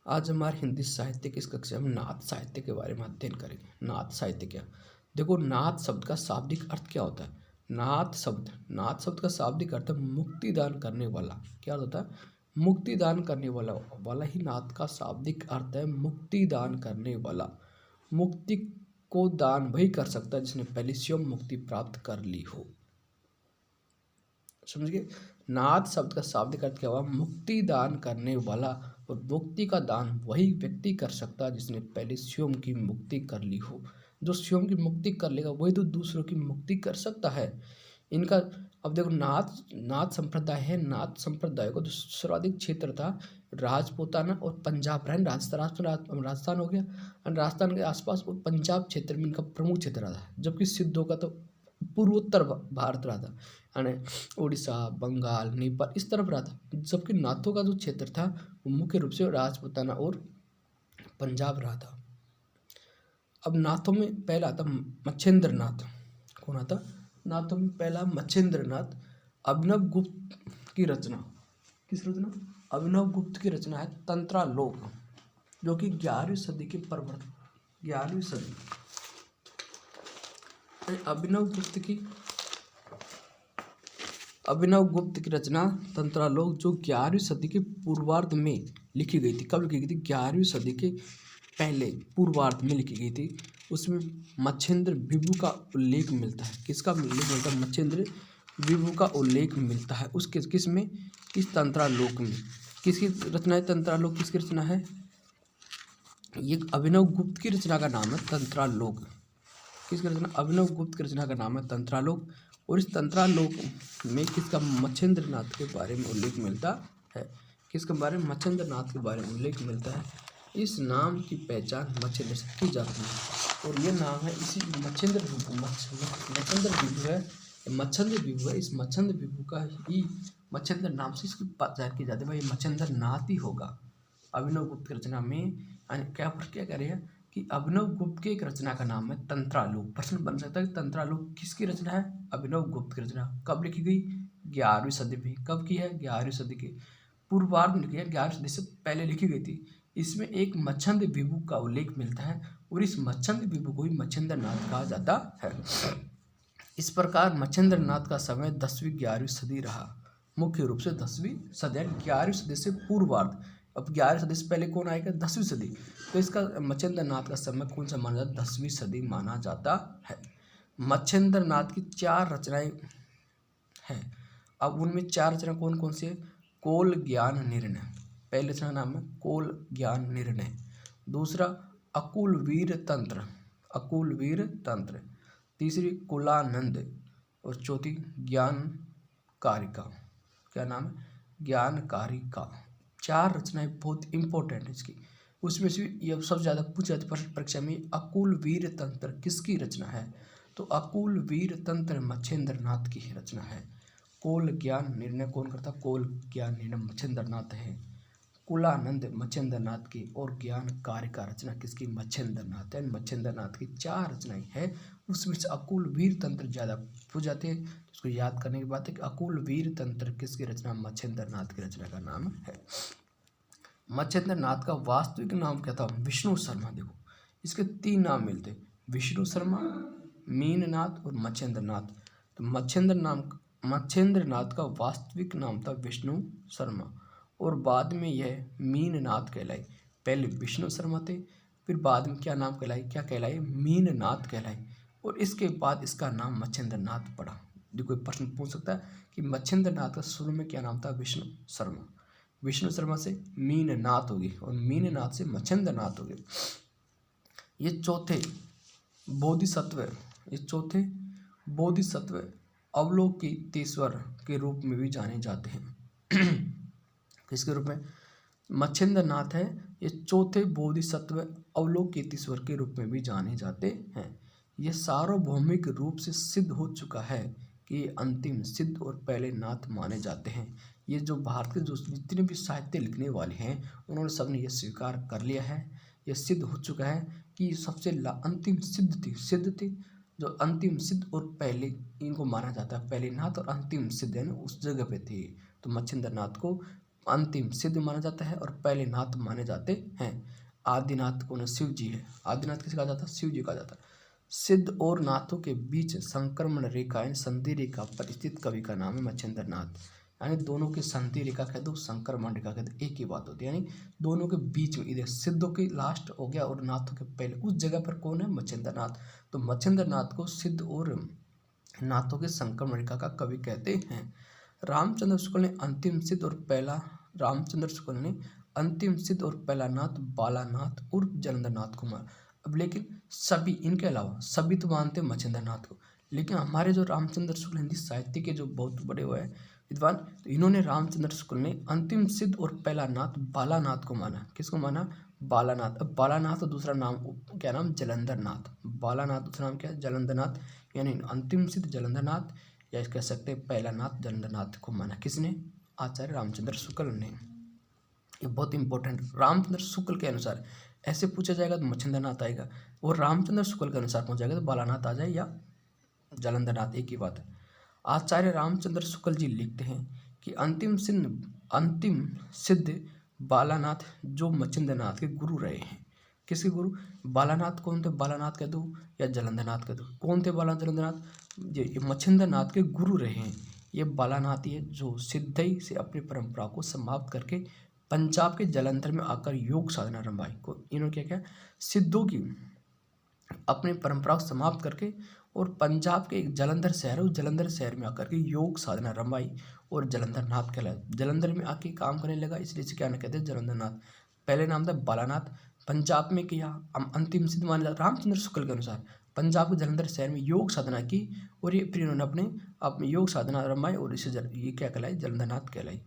आज हमारे हिंदी साहित्य की इस कक्षा में नाथ साहित्य के बारे में अध्ययन करेंगे। नाथ साहित्य क्या? देखो, नाथ शब्द का शाब्दिक अर्थ क्या होता है? नाथ शब्द का शाब्दिक अर्थ है मुक्ति दान करने वाला। क्या होता है? मुक्ति दान करने वाला ही नाथ का शाब्दिक अर्थ है, मुक्ति दान करने वाला। मुक्ति को दान वही कर सकता है जिसने पहले स्वयं मुक्ति प्राप्त कर ली हो। समझ गए? नाथ शब्द का शाब्दिक अर्थ क्या हुआ? मुक्ति दान करने वाला। और मुक्ति का दान वही व्यक्ति कर सकता है जिसने पहले स्वयं की मुक्ति कर ली हो। जो स्वयं की मुक्ति कर लेगा वही तो दूसरों की मुक्ति कर सकता है। इनका अब देखो, नाथ संप्रदाय है। नाथ संप्रदाय को जो सर्वाधिक क्षेत्र था राजपूताना और पंजाब रहन। राजस्थान हो गया, और राजस्थान के आसपास और पंजाब क्षेत्र में इनका प्रमुख क्षेत्र रहा था। जबकि सिद्धों का तो पूर्वोत्तर भारत रहा था, यानी उड़ीसा, बंगाल, नेपाल इस तरफ रहा था। जबकि नाथों का जो क्षेत्र था वो मुख्य रूप से राजपूताना और पंजाब रहा था। अब नाथों में पहला आता मच्छेंद्र नाथ। कौन आता? नाथों में पहला मच्छेंद्र नाथ। अभिनव गुप्त की रचना। किस रचना? अभिनव गुप्त की रचना है तंत्रालोक, जो कि 11वीं सदी के प्रवर्तक, 11वीं सदी अभिनव गुप्त की रचना तंत्रालोक, जो 11वीं सदी के पूर्वार्ध में लिखी गई थी। कब लिखी गई थी? 11वीं सदी के पहले पूर्वार्ध में लिखी गई थी। उसमें मच्छेंद्र विभु का उल्लेख मिलता है। किसका उल्लेख मिलता है? मच्छेंद्र विभु का उल्लेख मिलता है उसके किस में? इस तंत्रालोक में। किसकी रचना है तंत्रालोक? किसकी रचना है? ये अभिनव गुप्त की रचना का नाम है तंत्रालोक। किसकी रचना? अभिनव गुप्त की रचना का नाम है तंत्रालोक। और इस तंत्रालोक में किसका? मच्छेंद्र नाथ के बारे में उल्लेख मिलता है। किसके बारे में? मच्छेंद्र नाथ के बारे में उल्लेख मिलता है। इस नाम की पहचान मच्छेंद्र से की जाती है, और ये नाम है इसी मच्छेंद्र विभु है। मच्छेंद्र विभु है। इस मच्छेंद्र विभु का ही मच्छेंद्र नाम से इसकी पहचान की जाती है। भाई मच्छेंद्र नाथ ही होगा अभिनव गुप्त की रचना में। क्या कह रहे हैं कि अभिनव गुप्त की एक रचना का नाम है तंत्रालोक। प्रश्न बन सकता है कि तंत्रालोक किसकी रचना है? अभिनव गुप्त की रचना। कब लिखी गई? 11वीं सदी में। कब की है? 11वीं सदी के पूर्वार्ध में लिखी है, 11वीं सदी से पहले लिखी गई थी। इसमें एक मच्छेंद्र विभु का उल्लेख मिलता है, और इस मच्छेंद्र विभु को ही मच्छेंद्र नाथ कहा जाता है। इस प्रकार मच्छेंद्र नाथ का समय 10वीं 11वीं सदी रहा। मुख्य रूप से 10वीं सदी, 11वीं सदी से पूर्वार्ध। अब 11वीं सदी से पहले कौन आएगा? 10वीं सदी। तो इसका मच्छेंद्र नाथ का समय कौन सा माना जाता? 10वीं सदी माना जाता है। मच्छेंद्र नाथ की 4 रचनाएं हैं। अब उनमें 4 रचना कौन कौन सी है? कोल ज्ञान निर्णय। पहली रचना का नाम है कोल ज्ञान निर्णय। दूसरा अकुल वीर तंत्र, अकुल वीर तंत्र। तीसरी कुलानंद, और चौथी ज्ञान कारिका। क्या नाम है? ज्ञान कारिका। 4 रचनाएं बहुत इंपॉर्टेंट है इसकी। उसमें से ये सबसे ज़्यादा पूछा जाता है परीक्षा में, अकुल वीर तंत्र किसकी रचना है? तो अकुल वीर तंत्र मच्छेंद्र नाथ की रचना है। कोल ज्ञान निर्णय कौन करता? कोल ज्ञान निर्णय मच्छेंद्र नाथ है। कुलानंद मच्छेंद्र नाथ की, और ज्ञान कार्य का रचना किसकी? मच्छेंद्र नाथ है। मच्छेंद्र नाथ की 4 रचनाएं हैं, उसमें से अकुल वीर तंत्र ज़्यादा पूछ जाते हैं। उसको याद करने की बात है कि अकुल वीर तंत्र किसकी रचना? मच्छेंद्र नाथ की रचना का नाम है। मच्छेंद्र नाथ का वास्तविक नाम क्या था? विष्णु शर्मा। देखो, इसके 3 नाम मिलते हैं, विष्णु शर्मा, मीननाथ और मच्छेंद्र नाथ। तो मच्छेंद्र नाथ का वास्तविक नाम था विष्णु शर्मा, और बाद में यह मीननाथ कहलाई। पहले विष्णु शर्मा थे, फिर बाद में क्या नाम कहलाई? क्या कहलाई? मीननाथ कहलाई, और इसके बाद इसका नाम मच्छेंद्र नाथ पड़ा। जो कोई प्रश्न पूछ सकता है कि मच्छेंद्र नाथ का शुरू में क्या नाम था? विष्णु शर्मा। विष्णु शर्मा से मीननाथ हो गई, और मीननाथ से मच्छेंद्र नाथ हो गए। ये चौथे बोधिसत्व अवलोकितेश्वर के रूप में भी जाने जाते हैं। किसके रूप में? मच्छेंद्र नाथ है, ये चौथे बोधिसत्व अवलोकितेश्वर के रूप में भी जाने जाते हैं। यह सार्वभौमिक रूप से सिद्ध हो चुका है कि ये अंतिम सिद्ध और पहले नाथ माने जाते हैं। ये जो भारत के जो जितने भी साहित्य लिखने वाले हैं उन्होंने सबने ये स्वीकार कर लिया है, यह सिद्ध हो चुका है कि सबसे अंतिम सिद्ध थी। जो अंतिम सिद्ध और पहले इनको माना जाता है, पहले नाथ और अंतिम सिद्ध है ना, उस जगह पे थे। तो मच्छेंद्र नाथ को अंतिम सिद्ध माना जाता है और पहले नाथ माने जाते हैं। आदिनाथ कौन है? शिव जी है। आदिनाथ किसे कहा जाता है? शिव जी कहा जाता है। सिद्ध और नाथों के बीच संक्रमण रेखा यानी संधि रेखा पर स्थित कवि का नाम है मच्छिंद्र नाथ। यानी दोनों की संधि रेखा कह दो, संक्रमण रेखा कह दो, एक ही बात होती है। यानी दोनों के बीच में, इधर सिद्धों के लास्ट हो गया और नाथों के पहले, उस जगह पर कौन है? मच्छिंद्र नाथ। तो मच्छिंद्र नाथ को सिद्ध और नाथों के संक्रमण रेखा का कवि कहते हैं। रामचंद्र शुक्ल ने अंतिम सिद्ध और पहला नाथ बालानाथ उर्फ जलंधर नाथ को माना। अब लेकिन सभी, इनके अलावा सभी तो मानते हैं मच्छिंद्र नाथ को, लेकिन हमारे जो रामचंद्र शुक्ल हिंदी साहित्य के जो बहुत बड़े हुए हैं विद्वान, तो इन्होंने रामचंद्र शुक्ल ने अंतिम सिद्ध और पहला नाथ बालानाथ को माना। किसको माना? बालानाथ। अब बालानाथ दूसरा नाम क्या नाम? जलंधर नाथ। बालानाथ दूसरा नाम क्या है? जलंधर नाथ। यानी अंतिम सिद्ध जलंधर नाथ, या कह सकते हैं पहला नाथ जलंधर नाथ को माना। किसने? आचार्य रामचंद्र शुक्ल ने। ये बहुत इंपॉर्टेंट। रामचंद्र शुक्ल के अनुसार ऐसे पूछा जाएगा तो मच्छिंद्र नाथ आएगा, और रामचंद्र शुक्ल के अनुसार पूछा जाएगा तो बालानाथ आ जाए या जलंधर नाथ, एक ही बात है। आचार्य रामचंद्र शुक्ल जी लिखते हैं कि अंतिम सिद्ध बालानाथ जो मच्छिंद्र नाथ के गुरु रहे हैं। किसके गुरु? बालानाथ कौन थे? बालानाथ कह दो या जलंधर नाथ कह दो। कौन थे बालानाथ जलंधर नाथ? ये मच्छिंद्र नाथ के गुरु रहे हैं। ये बालानाथ ही है जो सिद्धई से अपनी परंपरा को समाप्त करके पंजाब के जलंधर में आकर योग साधना रंभाई। को इन्होंने क्या किया? सिद्धों की अपनी परंपरा को समाप्त करके और पंजाब के एक जलंधर शहर है, उस जलंधर शहर में आकर के योग साधना रंभाई और जलंधर नाथ कहलाया। जलंधर में आके काम करने लगा, इसलिए इसे क्या कहते हैं? जलंधर नाथ। पहले नाम था बालानाथ। पंजाब में किया, अंतिम सिद्ध माना जाता रामचंद्र शुक्ल के अनुसार। पंजाब के जलंधर शहर में योग साधना की और ये फिर इन्होंने अपने योग साधना रंभाई और इसे ये क्या कहलाई? जलंधर नाथ कहलाई।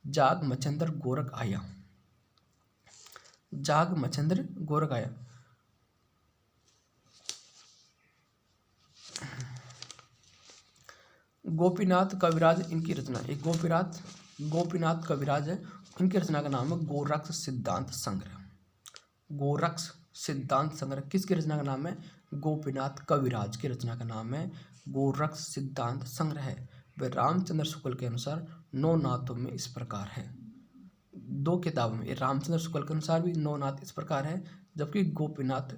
जाग मच्छिंद्र गोरख आया। जाग मच्छिंद्र गोरख आया। गोपीनाथ कविराज इनकी रचना, एक गोपीनाथ कविराज है, इनकी रचना का नाम है गोरक्ष सिद्धांत संग्रह। गोरक्ष सिद्धांत संग्रह किसकी रचना का नाम है? गोपीनाथ कविराज की रचना का नाम है गोरक्ष सिद्धांत संग्रह है। वे रामचंद्र शुक्ल के अनुसार 9 नाथों में इस प्रकार है। 2 किताबों में रामचंद्र शुक्ल के अनुसार भी 9 नाथ इस प्रकार है, जबकि गोपीनाथ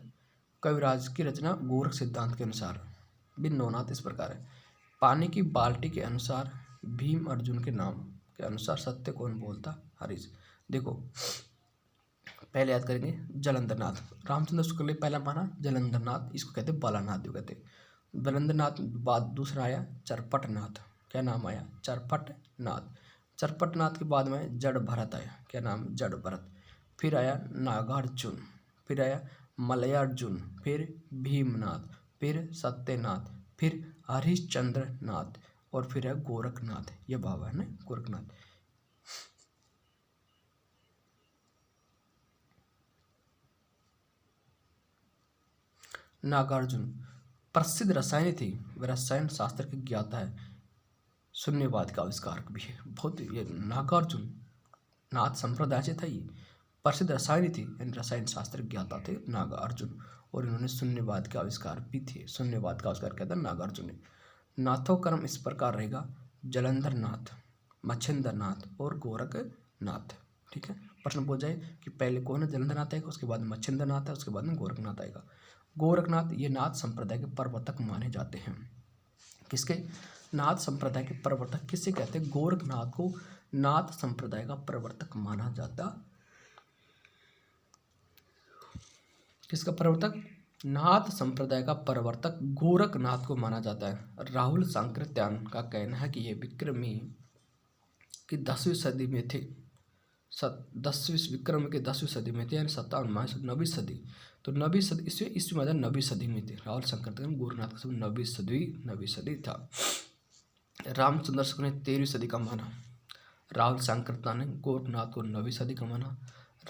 कविराज की रचना गोरक्ष सिद्धांत के अनुसार भी 9 नाथ इस प्रकार है। पानी की बाल्टी के अनुसार भीम अर्जुन के नाम के अनुसार सत्य कौन बोलता? हरीश। देखो पहले याद करेंगे जलंधर नाथ। रामचंद्र शुक्ल ने पहला माना जलंधर नाथ, इसको कहते बालानाथ जो कहते। जलंधर नाथ बाद दूसरा आया चरपट नाथ। क्या नाम आया? चरपट नाथ। चरपट नाथ के बाद में जड़ भरत आया। क्या नाम? जड़ भरत। फिर आया नागार्जुन, फिर आया मलयार्जुन, फिर भीमनाथ, फिर सत्यनाथ, फिर हरिश्चंद्र नाथ और फिर है गोरखनाथ। ये बाबा है ना गोरखनाथ। नागार्जुन प्रसिद्ध रसायनी थी, वे रसायन शास्त्र के ज्ञाता है, शून्यवाद का आविष्कारक भी है। बहुत ये नागार्जुन नाथ संप्रदाय से था, ये प्रसिद्ध रसायनी थी, यानी रसायन शास्त्र ज्ञाता थे नागार्जुन, और इन्होंने शून्यवाद के आविष्कार भी थे। शून्यवाद का आविष्कार किया था नागार्जुन ने। नाथों का क्रम इस प्रकार रहेगा जलंधर नाथ, मच्छिंद्र नाथ और गोरखनाथ। ठीक है, प्रश्न पूछ जाए कि पहले कौन है? जलंधर नाथ आएगा, उसके बाद मच्छिंद्र नाथ है, उसके बाद में गोरखनाथ आएगा। गोरखनाथ ये नाथ संप्रदाय के प्रवर्तक माने जाते हैं। किसके? नाथ संप्रदाय के प्रवर्तक किससे कहते हैं? गोरखनाथ को नाथ संप्रदाय का प्रवर्तक माना जाता। किसका प्रवर्तक? नाथ संप्रदाय का प्रवर्तक गोरखनाथ को माना जाता है। राहुल सांकृत्यान का कहना है कि ये विक्रमी की 10वीं सदी में थे। 10वीं विक्रम के 10वीं सदी में थे, यानी 9वीं सदी। तो 9वीं सदी ईस्वी में 9वीं सदी में थे। राहुल सांकृत्यान गोरखनाथ का समय 9वीं सदी था। रामचंद्र शुक्ल ने 13वीं सदी का माना। राहुल सांकृत्यान ने गोरखनाथ को 9वीं सदी का माना।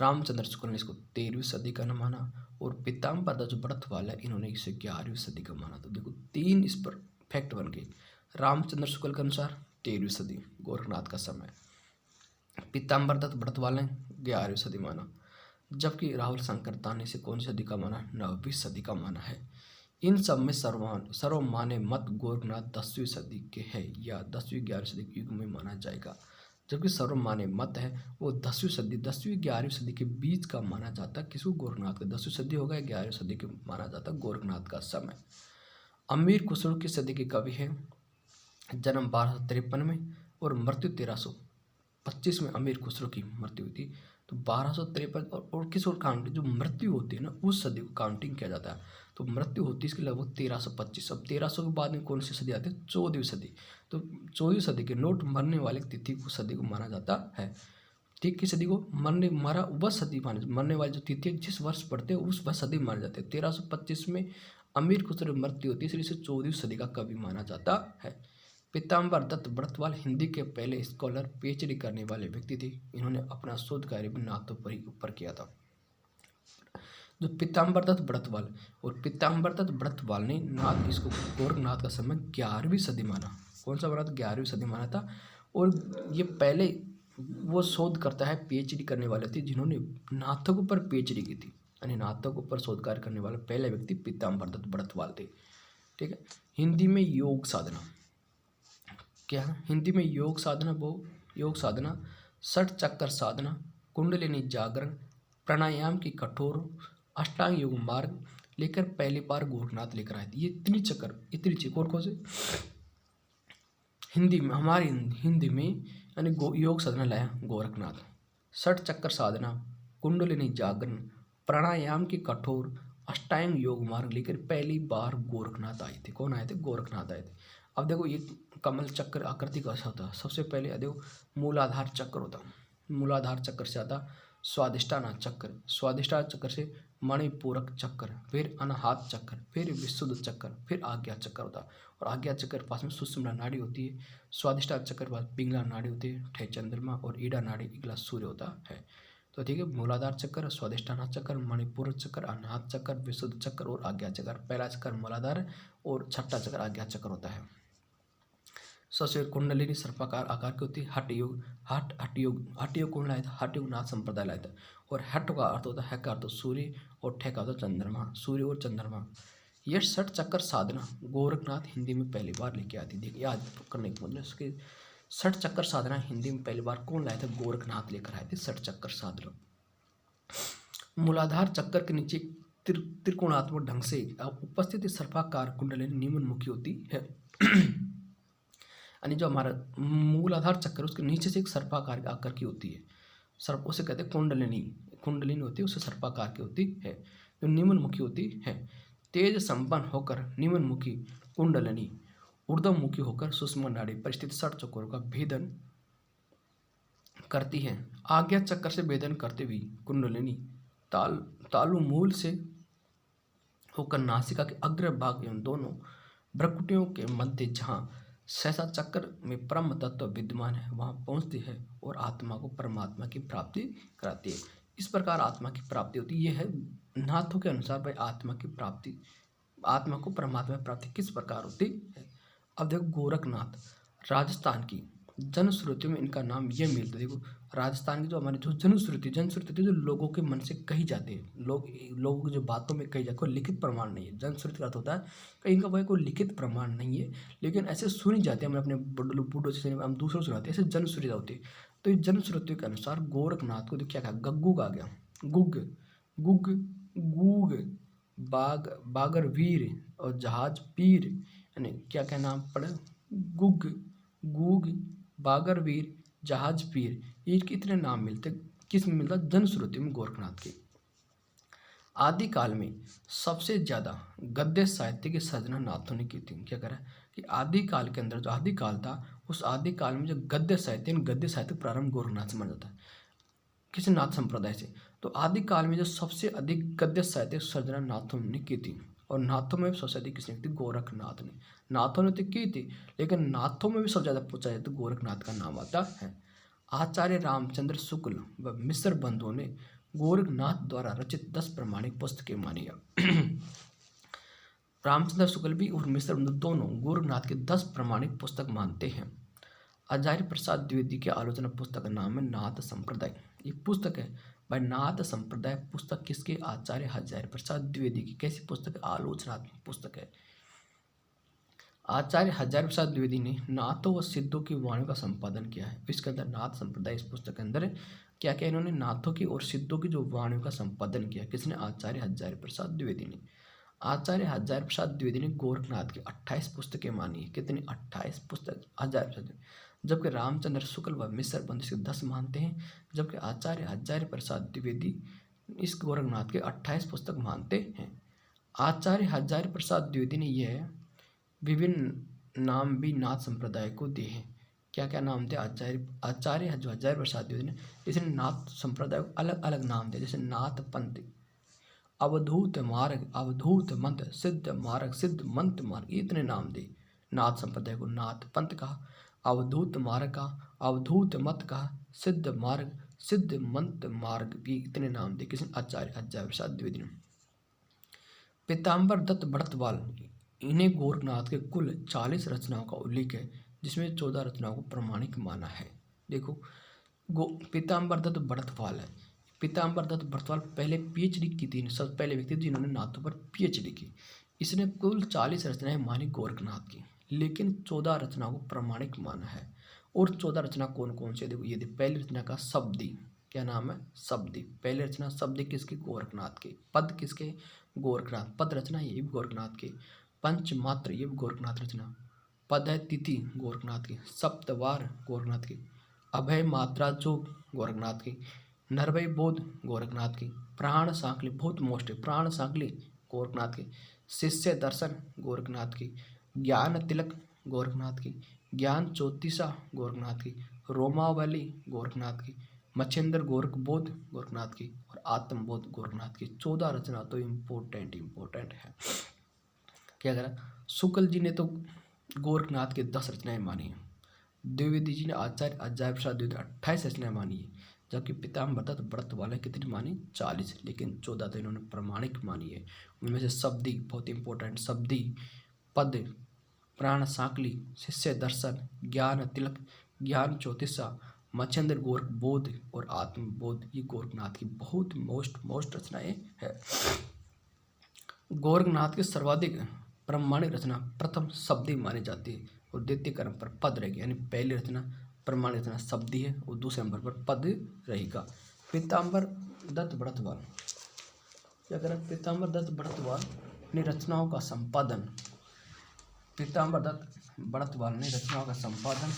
रामचंद्र शुक्ल ने इसको 13वीं सदी का न माना, और पीताम्बर दास जो व्रत वाला है इन्होंने इसे 11वीं सदी का माना। तो देखो 3 इस पर फैक्ट बन गए। रामचंद्र शुक्ल के अनुसार 13वीं सदी गोरखनाथ का समय, पीताम्बर दत्त व्रत वाले 11वीं सदी माना, जबकि राहुल सांकृत्यान ने इसे कौन सी सदी का माना? 9वीं सदी का माना है। इन सब में सर्वमान्य मत गोरखनाथ 10वीं सदी के है या 10वीं 11वीं सदी के युग में माना जाएगा। जबकि सर्वमान्य मत है वो 10वीं 11वीं सदी के बीच का माना जाता है। किसको? गोरखनाथ का। 10वीं सदी होगा, 11वीं सदी के माना जाता है गोरखनाथ का समय। अमीर खुसरो किस सदी के कवि है? जन्म 1253 में और मृत्यु 1325 में अमीर खुसरो की मृत्यु हुई थी। तो 1253 और किस और काउंटिंग जो मृत्यु होती है ना उस सदी को काउंटिंग किया जाता है। तो मृत्यु होती है इसकी लगभग 1325। अब 1300 के बाद में कौन सी सदी आती है? 14वीं सदी। तो 14वीं सदी के नोट मरने वाले तिथि को सदी को माना जाता है। ठीक, किस सदी को? मरा वह सदी माने, मरने वाली जो तिथि है जिस वर्ष पड़ते हैं उस वह सदी माने जाते हैं। 1325 में अमीर खुसरो मृत्यु होती है, इसलिए इसे 14वीं सदी का कवि माना जाता है। पीताम्बर दत्त बड़तवाल हिंदी के पहले स्कॉलर पीएचडी करने वाले व्यक्ति थे। इन्होंने अपना शोध कार्य भी नाथों पर ही ऊपर किया था। जो पीताम्बर दत्त बड़तवाल और पीताम्बर दत्त बड़तवाल ने नाथ इसको गोरखनाथ का समय 11वीं सदी माना। कौन सा माना था? 11वीं सदी माना था। और ये पहले वो शोध करता है पीएचडी करने वाले थे जिन्होंने नाथों के ऊपर पीएचडी की थी, यानी नाथों के ऊपर शोध कार्य करने वाले पहले व्यक्ति पीताम्बर दत्त बड़तवाल थे। ठीक है। हिंदी में योग साधना क्या है? हिंदी में योग साधना षट चक्कर साधना, कुंडलिनी जागरण, प्राणायाम की कठोर, अष्टांग योग मार्ग लेकर पहली बार गोरखनाथ लेकर आए थे। ये इतनी चीज कौन से हिंदी में, हमारी हिंदी में यानी योग साधना लाया गोरखनाथ। षट चक्कर साधना, कुंडलिनी जागरण, प्राणायाम की कठोर, अष्टांग योग मार्ग लेकर पहली बार गोरखनाथ आए थे। कौन आए थे? गोरखनाथ आए थे। अब देखो ये कमल चक्र आकृति का होता है। सबसे पहले देखो मूलाधार चक्र होता है, मूलाधार चक्र से आता स्वादिष्ठानाथ चक्र, स्वादिष्ठानाथ चक्र से मणिपूरक चक्र, फिर अनाहत चक्र, फिर विशुद्ध चक्र, फिर आज्ञा चक्र होता है। और आज्ञा चक्र के पास में सुषुम्ना नाड़ी होती है। स्वादिष्ठानाथ चक्र के पास पिंगला नाड़ी होती है, ठे चंद्रमा, और ईडा नाड़ी इगला सूर्य होता है। तो ठीक है, मूलाधार चक्र, स्वादिष्ठानाथ चक्र, मणिपूरक चक्र, अनाहत चक्र, विशुद्ध चक्र और आज्ञा चक्र। पहला चक्र मूलाधार और छठा चक्र आज्ञा चक्र होता है। सबसे कुंडलिनी सर्पाकार आकार की होती है। हठ योग कौन लाया था? हठ योग नाथ संप्रदाय लाया था। और हठ का अर्थ होता है, का अर्थ सूर्य और ठे का अर्थ चंद्रमा, सूर्य और चंद्रमा। यह षट चक्कर साधना गोरखनाथ हिंदी में पहली बार लेके आती। देखिए याद करने के मतलब उसके षट चक्कर साधना हिंदी में पहली बार कौन लाया था? गोरखनाथ लेकर आए थे षट चक्कर साधना। मूलाधार चक्कर के नीचे त्रिकोणात्मक ढंग से उपस्थित सर्पाकार कुंडलिनी निम्नमुखी होती है। यानी जो हमारा मूलाधार चक्कर उसके नीचे से एक सर्पाकार आकार की होती है, सर्प उसे कहते हैं कुंडलिनी होती है, उसे सर्पाकार की होती है। जो निम्नमुखी होती है, तेज संपन्न होकर निम्नमुखी कुंडलिनी ऊर्ध्वमुखी होकर सुषुम्ना नाड़ी पर स्थित षट चक्रों का भेदन करती है। आज्ञा चक्कर से भेदन करते हुए कुंडलिनी तालु मूल से होकर नासिका के अग्र भाग एवं दोनों भ्रुकुटियों के मध्य जहाँ सहसा चक्र में परम तत्व विद्यमान है वहाँ पहुँचती है और आत्मा को परमात्मा की प्राप्ति कराती है। इस प्रकार आत्मा की प्राप्ति होती है। यह है नाथों के अनुसार भाई आत्मा की प्राप्ति, आत्मा को परमात्मा की प्राप्ति किस प्रकार होती है। अब देखो गोरखनाथ राजस्थान की जनश्रुतियों में इनका नाम यह मिलता है। देखो राजस्थान की जो हमारी जो जनश्रुति जो लोगों के मन से कही जाती है, लोगों की जो बातों में कही जाती है, कोई लिखित प्रमाण नहीं है। जनश्रुति का अर्थ होता है कहीं का भाई कोई लिखित प्रमाण नहीं है, लेकिन ऐसे सुनी जाती है। हम अपने बूढ़ों से हम दूसरों सुनाते हैं, ऐसे जनश्रुति होती है। तो इस जनश्रुति के अनुसार गोरखनाथ को क्या कहा? गग्गू का आ गया, गुग गूग बागर वीर और जहाज पीर, यानी क्या क्या नाम पड़े? गुग गूग बागर वीर जहाज पीर, ये कितने नाम मिलते? किस में मिलता? जनश्रुति में गोरखनाथ के। आदिकाल में सबसे ज़्यादा गद्य साहित्य की सृजना नाथों ने की थी। क्या करा कि आदिकाल के अंदर जो आदिकाल था उस आदिकाल में जो गद्य साहित्य प्रारंभ गोरखनाथ से माना जाता है। किसी नाथ संप्रदाय से। तो आदिकाल में जो सबसे अधिक गद्य साहित्य सृजना नाथों ने की थी, और नाथों में भी सबसे अधिक किसने की थी? गोरखनाथ ने। नाथों ने तो की थी, लेकिन नाथों में भी सबसे ज़्यादा पूछा जाए तो गोरखनाथ का नाम आता है। आचार्य रामचंद्र शुक्ल व मिश्र बंधुओं ने गोरखनाथ द्वारा रचित 10 प्रमाणिक पुस्तकें मानी है। रामचंद्र शुक्ल भी और मिश्र बंधु दोनों गोरखनाथ के 10 प्रमाणिक पुस्तक मानते हैं। आचार्य प्रसाद द्विवेदी की आलोचना पुस्तक का नाम है नाथ संप्रदाय। ये पुस्तक है भाई नाथ संप्रदाय पुस्तक किसके? आचार्य आचार्य प्रसाद द्विवेदी की। कैसी पुस्तक? आलोचनात्मक पुस्तक है। आचार्य हजारी प्रसाद द्विवेदी ने नाथों व सिद्धों की वाणियों का संपादन किया है। इसके अंदर नाथ संप्रदाय, इस पुस्तक के अंदर क्या क्या इन्होंने नाथों की और सिद्धों की जो वाणियों का संपादन किया, किसने? आचार्य हजारी प्रसाद द्विवेदी ने। आचार्य हजारी प्रसाद द्विवेदी ने गोरखनाथ की 28 पुस्तकें मानी है। कितनी? 28 पुस्तक हजार प्रसाद, जबकि रामचंद्र शुक्ल व मिश्र बंधु इसके 10 मानते हैं, जबकि आचार्य हजारी प्रसाद द्विवेदी इस गोरखनाथ के 28 पुस्तक मानते हैं। आचार्य हजारी प्रसाद द्विवेदी ने यह विभिन्न नाम भी नाथ संप्रदाय को दिए हैं। क्या क्या नाम थे? आचार्य जो हजारी प्रसाद द्विवेदी ने, इसने नाथ संप्रदाय को अलग अलग नाम दिए, जैसे नाथ पंथ, अवधूत मार्ग, अवधूत मंत्र, सिद्ध मार्ग, सिद्ध मंत्र मार्ग, इतने नाम दिए नाथ संप्रदाय को। नाथ पंथ कहा, अवधूत मार्ग का, अवधूत मत कहा, सिद्ध मार्ग, सिद्ध मंत्र मार्ग, भी इतने नाम दिए किसने? आचार्य हजारी प्रसाद द्विवेदी ने। पीताम्बर दत्त भड़तवाल, इन्हें गोरखनाथ के कुल 40 रचनाओं का उल्लेख है, जिसमें 14 रचनाओं को प्रमाणिक माना है। देखो, पीताम्बर दत्त भड़तवाल है। पीताम्बर दत्त भड़तवाल पहले पीएचडी की थी, सबसे पहले व्यक्ति जिन्होंने नाथों पर पीएचडी की। इसने कुल 40 रचनाएं मानी गोरखनाथ की, लेकिन 14 रचनाओं को प्रमाणिक माना है। और 14 रचना कौन कौन से? देखो, ये पहली रचना का शब्दी, क्या नाम है? शब्दी। पहली रचना शब्दी किसकी? गोरखनाथ के। पद किसके? गोरखनाथ। पद रचना ये भी गोरखनाथ के। पंचमात्र ये भी गोरखनाथ रचना। पद है तिथि गोरखनाथ की। सप्तवार गोरखनाथ की। अभय मात्रा जोग गोरखनाथ की। नरभय बोध गोरखनाथ की। प्राण सांकली, बहुत मोस्ट है, प्राण सांकली गोरखनाथ की। शिष्य दर्शन गोरखनाथ की। ज्ञान तिलक गोरखनाथ की। ज्ञान चौतीसा गोरखनाथ की। रोमावली गोरखनाथ की। मच्छिंद्र गोरखबोध गोरखनाथ की। और आत्मबोध गोरखनाथ की। 14 रचना तो इम्पोर्टेंट है। क्या करा? शुक्ल जी ने तो गोरखनाथ के 10 रचनाएं मानी है। द्विवेदी जी ने आचार्य हजारी प्रसाद द्विवेदी 28 रचनाएं मानी है, जबकि पीताम्बर दत्त भड़तवाल ने कितनी मानी? 40, लेकिन 14 तो इन्होंने प्रमाणिक मानी है। उनमें से शब्दी बहुत इंपॉर्टेंट, शब्दी, पद, प्राण सांकली, शिष्य दर्शन, ज्ञान तिलक, ज्ञान चौतीसा, मच्छिंद्र गोरखबोध और आत्मबोध, ये गोरखनाथ की बहुत मोस्ट रचनाएं है। गोरखनाथ की सर्वाधिक प्रमाणिक रचना प्रथम शब्दी मानी जाती है और द्वितीय क्रम पर पद रहेगी, यानी पहली रचना प्रमाणिक रचना शब्दी है और दूसरे नंबर पर पद रहेगा। पीताम्बर दत्त भड़तवाल क्या करें? पीताम्बर दत्त भड़तवाल ने रचनाओं का संपादन, पीताम्बर दत्त भड़तवाल ने रचनाओं का संपादन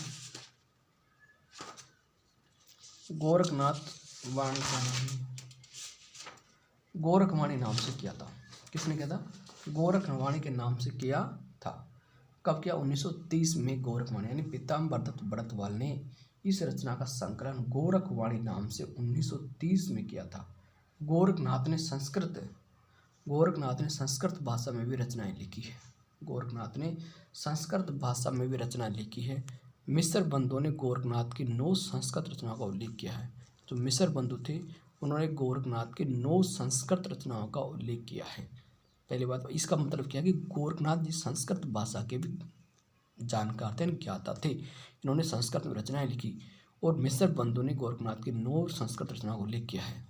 गोरखवाणी नाम से किया था। किसने किया था? गोरखवाणी के नाम से किया था। कब किया? 1930 में गोरखवाणी, यानी पीताम्बर दत्त भड़तवाल ने इस रचना का संकलन गोरखवाणी नाम से 1930 में किया था। गोरखनाथ ने संस्कृत भाषा में भी रचनाएं लिखी है। गोरखनाथ ने संस्कृत भाषा में भी रचना लिखी है। मिश्र बंधुओं ने गोरखनाथ की 9 संस्कृत रचनाओं का उल्लेख किया है। जो मिश्र बंधु थे उन्होंने गोरखनाथ की 9 संस्कृत रचनाओं का उल्लेख किया है। पहली बात, इसका मतलब क्या है कि गोरखनाथ जी संस्कृत भाषा के भी जानकार थे, ज्ञाता थे। इन्होंने संस्कृत में रचनाएं लिखी और मिश्र बंधु ने गोरखनाथ की 9 संस्कृत रचनाओं का उल्लेख किया है।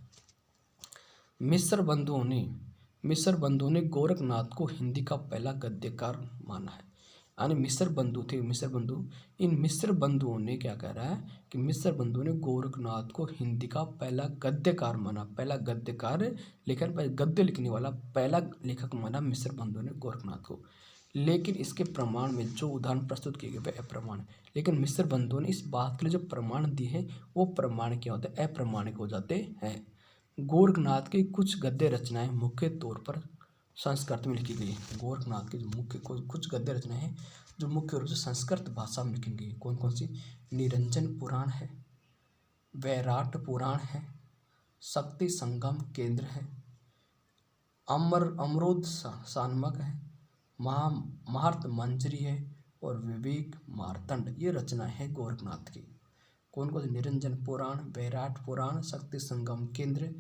मिश्र बंधुओं ने गोरखनाथ को हिंदी का पहला गद्यकार माना है। यानी मिश्र बंधु थे, इन मिश्र बंधुओं ने क्या कह रहा है कि मिश्र बंधुओं ने गोरखनाथ को हिंदी का पहला गद्यकार माना, पहला गद्यकार लेखन, गद्य लिखने वाला पहला लेखक माना मिश्र बंधुओं ने गोरखनाथ को। लेकिन इसके प्रमाण में जो उदाहरण प्रस्तुत किए गए वे अप्रमाण, लेकिन मिश्र बंधुओं ने इस बात के लिए जो प्रमाण दिए हैं वो प्रमाण क्या होते हैं? अप्रमाणिक हो जाते हैं। गोरखनाथ की कुछ गद्य रचनाएं मुख्य तौर पर संस्कृत में लिखी गई है। गोरखनाथ की जो मुख्य कुछ गद्य रचनाएं हैं जो मुख्य रूप से संस्कृत भाषा में लिखी गई है। कौन कौन सी? निरंजन पुराण है, वैराट पुराण है, शक्ति संगम केंद्र है, अमरोध सानमक है, महार्त मंजरी है और विवेक मार्तंड, ये रचनाएं हैं गोरखनाथ की। कौन कौन सी? निरंजन पुराण, वैराट पुराण, शक्ति संगम केंद्र,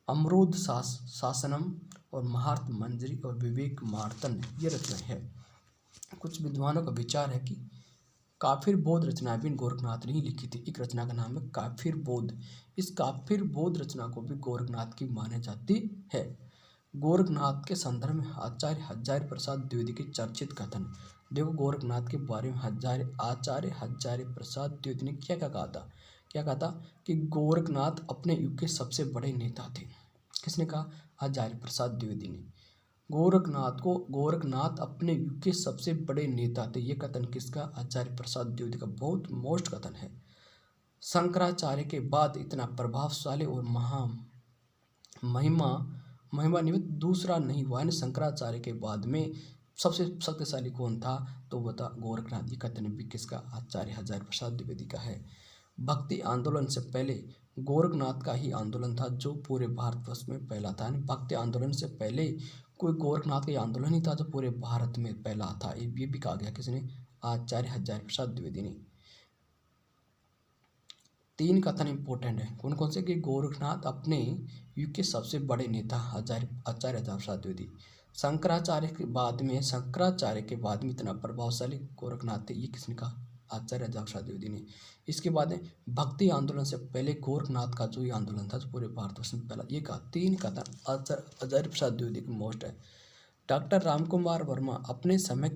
अमरोध शासनम और महार्त मंजरी और विवेक मार्तंड, ये रचनाएं हैं। कुछ विद्वानों का विचार है कि काफिर बोध रचना भी गोरखनाथ ने ही लिखी थी। एक रचना का नाम है काफिर बोध। इस काफिर बोध रचना को भी गोरखनाथ की मानी जाती है। गोरखनाथ के संदर्भ में आचार्य हजारी प्रसाद द्विवेदी के चर्चित कथन। देखो गोरखनाथ के बारे में आचार्य हजारी प्रसाद द्विवेदी ने क्या क्या कहा था। क्या कहा था कि गोरखनाथ अपने युग के सबसे बड़े नेता थे। किसने कहा? हजारी प्रसाद द्विवेदी ने। गोरखनाथ अपने युग के सबसे बड़े नेता थे। ये कथन किसका? आचार्य प्रसाद द्विवेदी का। बहुत मोस्ट कथन है। शंकराचार्य के बाद इतना प्रभावशाली और महिमा निमित्त दूसरा नहीं हुआ। यानी शंकराचार्य के बाद में सबसे शक्तिशाली कौन था? तो वो था गोरखनाथ। ये कथन भी किसका? आचार्य हजारी प्रसाद द्विवेदी का है। भक्ति आंदोलन से पहले गोरखनाथ का ही आंदोलन था जो पूरे भारतवर्ष में पहला था। यानी भक्ति आंदोलन से पहले कोई गोरखनाथ का आंदोलन ही था जो पूरे भारत में पहला था। ये भी कहा गया किसने? आचार्य हजारी प्रसाद द्विवेदी ने। 3 कथन इंपॉर्टेंट है। कौन कौन से? कि गोरखनाथ अपने युग के सबसे बड़े नेता आचार्य हजारी प्रसाद द्विवेदी। शंकराचार्य के बाद में इतना प्रभावशाली गोरखनाथ थे। ये किसने कहा? आचार्य हजारी प्रसाद द्विवेदी ने। इसके बाद में भक्ति आंदोलन से पहले गोरखनाथ का जो ये आंदोलन था जो पूरे भारतवर्ष में पहला। ये कहा। 3 कथन आचार्य हजारी प्रसाद द्विवेदी के मोस्ट है। डॉक्टर रामकुमार वर्मा अपने समय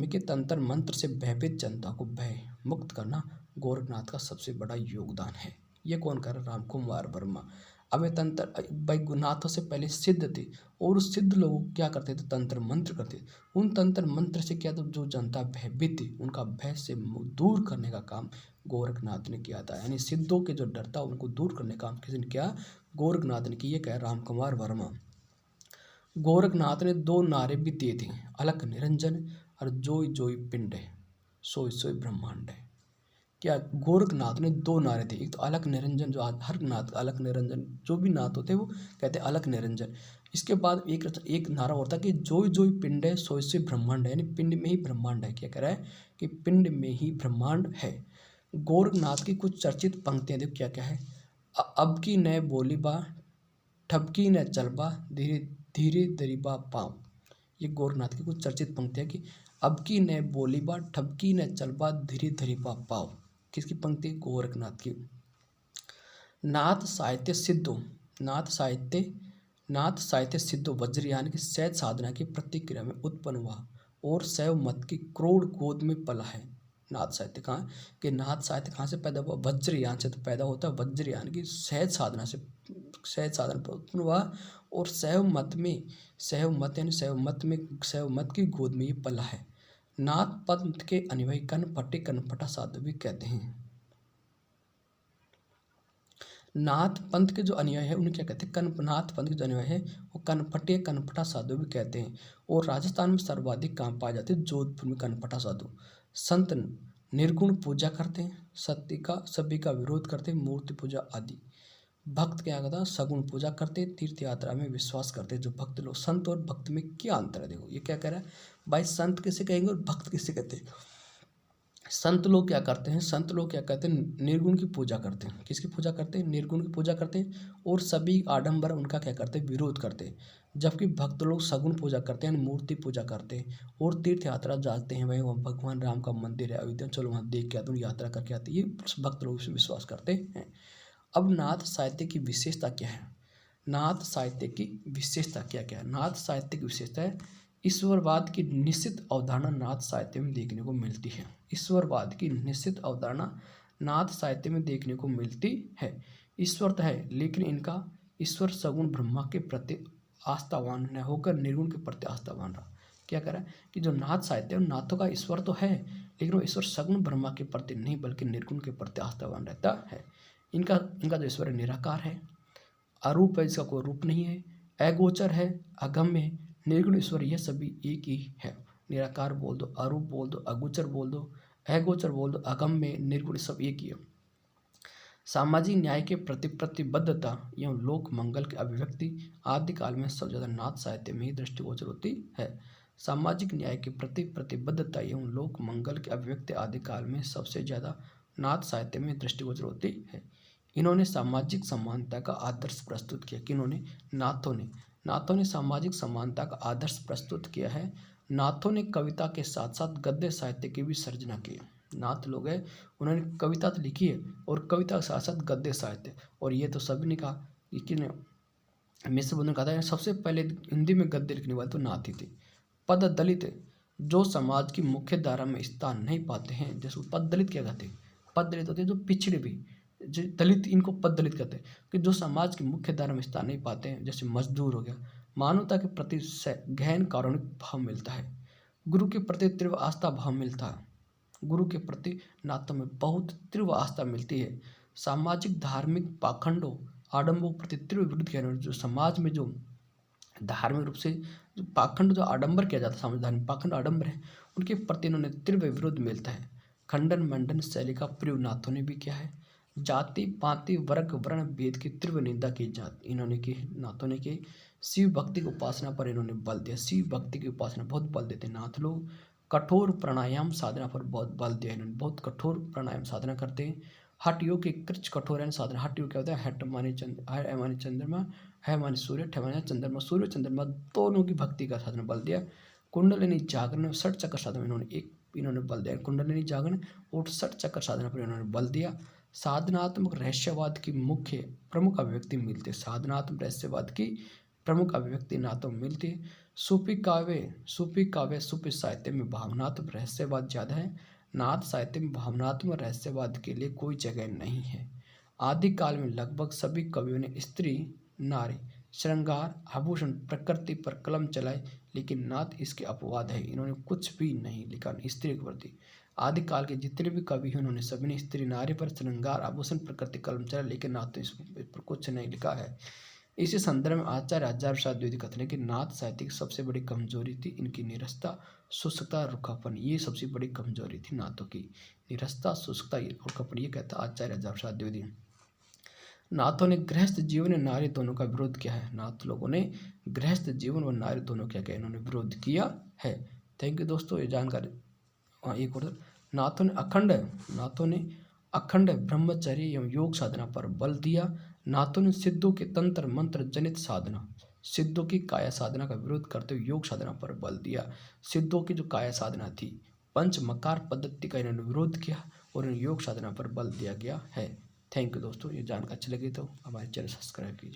के तंत्र मंत्र से भयभीत जनता को भय मुक्त करना गोरखनाथ का सबसे बड़ा योगदान है। ये कौन कर? रामकुमार वर्मा। अब ये तंत्र नाथों से पहले सिद्ध थे और उस सिद्ध लोग क्या करते थे? तंत्र मंत्र करते थे। उन तंत्र मंत्र से क्या था? जो जनता भयभीत थी उनका भय से दूर करने का काम गोरखनाथ ने किया था। यानी सिद्धों के जो डर था उनको दूर करने का काम किसने किया? गोरखनाथ ने किया। क्या? रामकुमार वर्मा। गोरखनाथ ने 2 नारे भी दिए थे, अलख निरंजन और जोई जोई पिंड है सोई सोई ब्रह्मांड है। क्या? गोरखनाथ ने 2 नारे थे। एक तो अलख निरंजन, जो हर नाथ अलख निरंजन, जो भी नाथ होते वो कहते हैं अलख निरंजन। इसके बाद एक नारा होता है कि जोई जोई पिंड है सोई सोई ब्रह्मांड है। यानी पिंड में ही ब्रह्मांड है। क्या कह रहा है? कि पिंड में ही ब्रह्मांड है। गोरखनाथ की कुछ चर्चित पंक्तियां देखो क्या क्या है। अब की नए बोली बा ठपकी न चलबा धीरे धीरे दरीबा पाँव। ये गोरखनाथ की कुछ चर्चित पंक्तियां कि अब की न बोली बा ठपकी न चलबा धीरे धरीबा पाँव। किसकी पंक्ति? गोरखनाथ की। नाथ साहित्य सिद्धो वज्रयान की सहज साधना की प्रतिक्रिया में उत्पन्न हुआ और शैव मत की क्रोड़ गोद में पला है। नाथ साहित्य कहाँ? कि नाथ साहित्य कहाँ से पैदा हुआ? वज्रयान से तो पैदा होता है। वज्रयान की सहज साधना पर उत्पन्न हुआ और शैव मत की गोद में ये पला है। नाथ पंथ के अनुयायी कनपटा साधु भी कहते हैं। नाथ पंथ के जो अनुयायी है उन्हें क्या कहते हैं? नाथ पंथ के जो अनुयायी है वो कनपटा साधु भी कहते हैं। और राजस्थान में सर्वाधिक काम पाए जाते हैं जोधपुर में कनपटा साधु। संत निर्गुण पूजा करते हैं, सभी का विरोध करते हैं, मूर्ति पूजा आदि। भक्त क्या करता है? सगुण पूजा करते, तीर्थ यात्रा में विश्वास करते। जो भक्त लोग, संत और भक्त में क्या अंतर है? देखो ये क्या कह रहा है भाई, संत किसे कहेंगे और भक्त किसे कहते हैं? संत लोग क्या करते हैं? निर्गुण की पूजा करते हैं। किसकी पूजा करते हैं? निर्गुण की पूजा करते हैं और सभी आडंबर उनका क्या करते हैं? विरोध करते हैं। जबकि भक्त लोग सगुण पूजा करते हैं, मूर्ति पूजा करते हैं और तीर्थ यात्रा जाते हैं। भाई वहाँ भगवान राम का मंदिर है अयोध्या, चलो वहाँ देख के आते हैं, यात्रा करके आते हैं। ये भक्त लोग इसे विश्वास करते हैं। अब नाथ साहित्य की विशेषता क्या है? नाथ साहित्य की विशेषता क्या क्या है? नाथ साहित्य की विशेषता है ईश्वरवाद की निश्चित अवधारणा नाथ साहित्य में देखने को मिलती है। ईश्वरवाद की निश्चित अवधारणा नाथ साहित्य में देखने को मिलती है। ईश्वर तो है लेकिन इनका ईश्वर सगुण ब्रह्मा के प्रति आस्थावान न होकर निर्गुण के प्रति आस्थावान रहा। क्या कह रहा है? कि जो नाथ साहित्य है नाथों का ईश्वर तो है लेकिन वो ईश्वर सगुण ब्रह्मा के प्रति नहीं बल्कि निर्गुण के प्रति आस्थावान रहता है। इनका जो ईश्वर निराकार है, अरूप है, इसका कोई रूप नहीं है, अगोचर है, अगम्य है, निर्गुण ईश्वर, यह सभी एक ही है। निराकार बोल दो, अरूप बोल दो, अगोचर बोल दो, अगोचर बोल दो, अगम्य, निर्गुण, सब एक ही है। सामाजिक न्याय के प्रति प्रतिबद्धता एवं लोक मंगल की अभिव्यक्ति आदिकाल में सबसे ज्यादा नाथ साहित्य में ही दृष्टिगोचर होती है। सामाजिक न्याय के प्रति प्रतिबद्धता एवं लोक मंगल की अभिव्यक्ति आदिकाल में सबसे ज्यादा नाथ साहित्य में दृष्टिगोचर होती है। इन्होंने सामाजिक समानता का आदर्श प्रस्तुत किया। किन्होंने? नाथों ने सामाजिक समानता का आदर्श प्रस्तुत किया है। नाथों ने कविता के साथ साथ गद्य साहित्य की भी सर्जना की। नाथ लोग हैं, उन्होंने कविता तो लिखी है और कविता के साथ साथ गद्य साहित्य, और ये तो सभी ने कहा कि मिश्र बंधु कहता है सबसे पहले हिंदी में गद्य लिखने वाले तो नाथ ही थे। पद दलित जो समाज की मुख्य धारा में स्थान नहीं पाते हैं, जैसे पद दलित क्या कहते हैं, पद दलित होते हैं जो पिछड़े भी, जो दलित, इनको पद दलित कहते हैं कि जो समाज की मुख्य धारा में स्थान नहीं पाते हैं, जैसे मजदूर हो गया। मानवता के प्रति गहन कारुणिक भाव मिलता है, गुरु के प्रति तीव्र आस्था भाव मिलता है, गुरु के प्रति नातों में बहुत तीव्र आस्था मिलती है। सामाजिक धार्मिक पाखंडों आडंबों के प्रति तीव्र विरोध किया, जो समाज में जो धार्मिक रूप से जो पाखंड, जो आडंबर किया जाता है, समाज धार्मिक पाखंड आडंबर है, उनके प्रति इन्होंने तीव्र विरोध मिलता है। खंडन मंडन शैली का प्रयोग नाथों ने भी किया है। जाति पाति वर्ग वर्ण भेद की तीव्र निंदा की इन्होंने की, नाथों ने की। शिव भक्ति की उपासना पर इन्होंने बल दिया, शिव भक्ति की उपासना बहुत बल देते नाथ लोग। कठोर प्राणायाम साधना पर बहुत बल दिया इन्होंने, बहुत कठोर प्राणायाम साधना करते हैं। हठ योग के कृच कठोर साधना, हठ योग क्या होता है, हट माने चंद्रमा, है माने सूर्य, ठे माने चंद्रमा, सूर्य चंद्रमा दोनों की भक्ति का साधना बल दिया। कुंडलिनी जागरण षट चक्र साधना इन्होंने बल दिया, कुंडलिनी जागरण और षट चक्र साधना पर इन्होंने बल दिया। साधनात्मक रहस्यवाद की मुख्य प्रमुख अभिव्यक्ति मिलती है, साधनात्मक रहस्यवाद की प्रमुख अभिव्यक्ति नातों में मिलती है। सूफी काव्य सूफी साहित्य में भावनात्मक रहस्यवाद ज़्यादा है, नाथ साहित्य में भावनात्मक रहस्यवाद के लिए कोई जगह नहीं है। आदिकाल में लगभग सभी कवियों ने स्त्री नारी श्रृंगार आभूषण प्रकृति पर कलम चलाई, लेकिन नाथ इसके अपवाद है, इन्होंने कुछ भी नहीं लिखा स्त्री के प्रति। आदिकाल के जितने भी कवि हैं उन्होंने सभी ने स्त्री नारी पर श्रृंगार आभूषण प्रकृति कलम चला, लेकिन नाथ तो इस पर कुछ नहीं लिखा है। इसी संदर्भ में आचार्य हजार प्रसाद द्विवेदी कहते हैं कि नाथ साहित्य की सबसे बड़ी कमजोरी थी इनकी निरस्ता, शुष्कता, रुखापन। ये सबसे बड़ी कमजोरी थी नाथों की, निरस्ता, शुष्कता, रुखापन। ये कहता आचार्य हजार प्रसाद द्विवेदी। नाथों ने गृहस्थ जीवन और नारी दोनों का विरोध किया है, नाथ लोगों ने गृहस्थ जीवन और नारी दोनों क्या किया, इन्होंने विरोध किया है। थैंक यू दोस्तों, ये जानकारी। एक और नाथों ने अखंड ब्रह्मचर्य एवं योग साधना पर बल दिया। नाथों ने सिद्धों के तंत्र मंत्र जनित साधना, सिद्धों की काया साधना का विरोध करते हुए योग साधना पर बल दिया। सिद्धों की जो काया साधना थी, पंच मकार पद्धति का इन्होंने विरोध किया और योग साधना पर बल दिया गया है। थैंक यू दोस्तों, ये जानकारी अच्छी लगी तो हमारे चैनल सब्सक्राइब कीजिए।